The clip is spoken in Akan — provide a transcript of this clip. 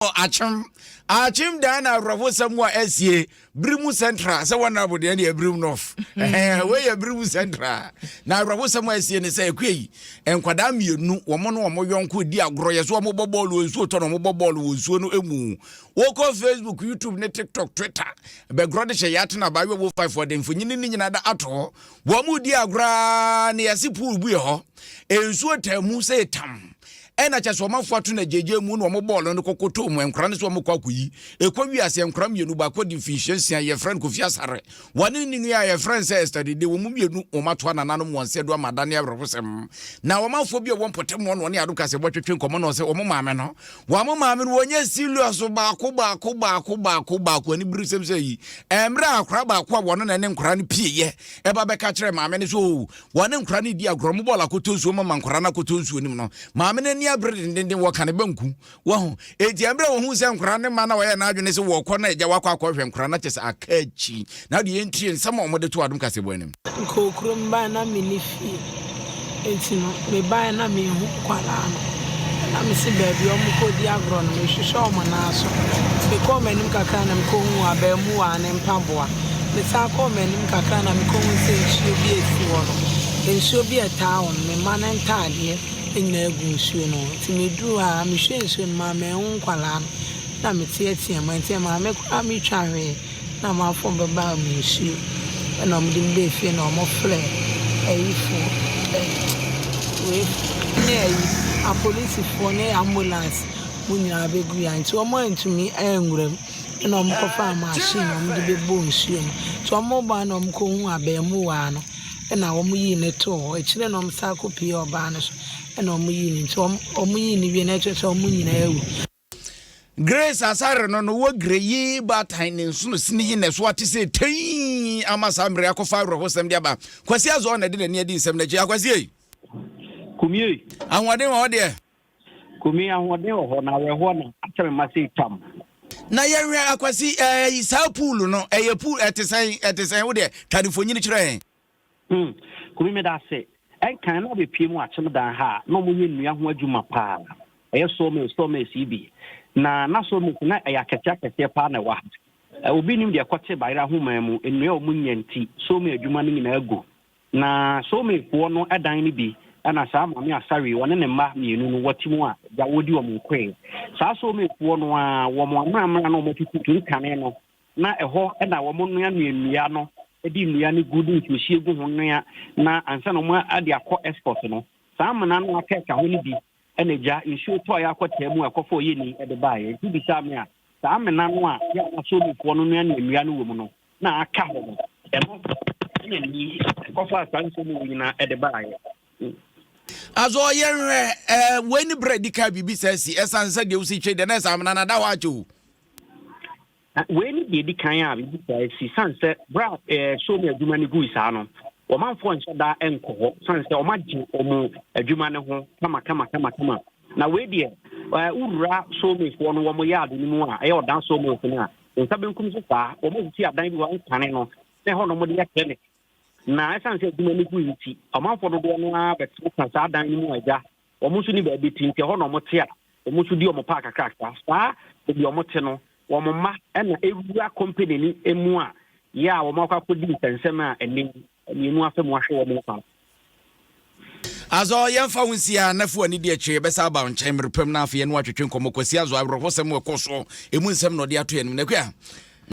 Akyem Dana Ravo somewhere SCA, Brimu Centra, so one about the idea Brim North. Where Brimu Centra. Now Ravo somewhere SCA and say, Quay, and Quadam, you know, woman or more young could dear Groyas, one mobile ball was so ton of mobile ball was so no emu. Walk off Facebook, YouTube, TikTok, Twitter, Begrodish Yatana, Bible will fight for them for any other at all. One would dear gran, Yasipu, we are, and so tell Musa Tam. Ena cha so manfo ato na jeje mu no mo ball no kokoto mu enkra ne so mo kwakuyi ekwawi ase enkra mienu ba ko deficiency ye friend Kofi Asare woni ni ya ye friend say yesterday de wo mu mienu o mato na nanom wonse do amadane abrofosem na wo manfo bi e won potem no ne ado kase botwetwe nkomo no se wo mo maame no wo mo maame no wonye serious ba ko ani brisem say yi emra akra ba ko wo no na ne nkra ne pie ye e ba be ka kire maame ne so wo ne nkra ne di agro mo ball akoto nsuo mama nkra na akoto nsuo nim no maame ne abredende wo kan banku wo eti ambre wo hu se nkra ne ma na wo ye na adwene se wo kɔ na eja wakɔ akɔhwɛ nkra na kyese akachi na de entrie nsama wo de to adom kase bo anim ko krom ba na minifi eti no me ba na me hu kwala no na me se ba bi o mo ko di agro no me hwehwɛ o mo na so me ko manim kakra na me ko hu abamu wa ne mpaboa me sa ko manim kakra na me ko hu se nsuo bi esi wo no nsuo bi town me man ntade enya egunsuo no ti me duru a me hwe nsuo no ma me hu kwala no na me tie ma me kwa me twahwe na ma fo beba me nsuo na mo dim be fie na mo fle ayifo we a police for ne ambulance munya begu ya nti o mo ntumi enwuram na mo kofa machine mo de be bo nsuo no to mo ba na mo ko hu abamu wa no na wo mo yi ne to e kire na mo sa ko pie oba no so na mo yi ni to o mo yi ni wie na che so mo nyina ewu Grace Asare no wo greyi ba tiny nso sini ne so ate se tin amasa mre akofa rohosem dia ba kwasi azo na de ne adi nsem na ji akwasi ei kumie ahwade wo de kumie ahwade ho na we ho na akyere ma se tam na ye akwasi isa pool no ye pool etesen wo de tadifonyi ni kire kumie me da se en kan na be pie mu akyem dan ha no mo yenua ho adwuma pa so me CB na so mu na ayakete pa na wa obi nim de akote bayra homa mu enua o munyanti so me adwuma no nyina agu na so me fo no edan ni bi ana sa ma me asare wone ne ma mienu no watimu a ja wodi o mu kwen sa so me fo no a wo mo amra no mo tutu kane no na eho na wo mo nua nua no edi nua ni gudu ntuhie gu ho nua na ansa no mo ade akọ export no sa amana no akeka ho ni bi eneja nsuo to ya akwata mu akofo ye ni ede baaye ti bi sa me a sa amana no a ya so mi fo no nua no wo mu no na aka ho no eno ni akofo asanso mu nyina ede baaye azo yenre weni bread ka bibi sasi esansa de usi twe de na sa amana na da wa achu weni de di kan a bibi sasi sanse bra so me adwuma ni gu isa no o man fo nso da enko sanse o magye o mu adwuma ne ho kama na we de urura so me fo no wo mo ya adu ni mu a e o dan so me fo na nsa benkum so fa o mo ti adan bi wa nkane no se ho no mo de ya kene na esanse adwuma ni gu nti o man fo do no a betu ka sa adan ni mu aja o mo so ni ba bi tinti ho no mo te a o mo so di o mo pa kakaka sa obi o mo te no wo mo ma na ewura company ni emu a ya wo mo akwa di nsensem a eni mu afemu ahwe wo mo pa azo yemfa wonsia nafu ani de akye be sa ba nchen merpem na afa ye no atwetwe nkomo kwasi azo abrofo sem we koso emu nsem no de ato ye no nakua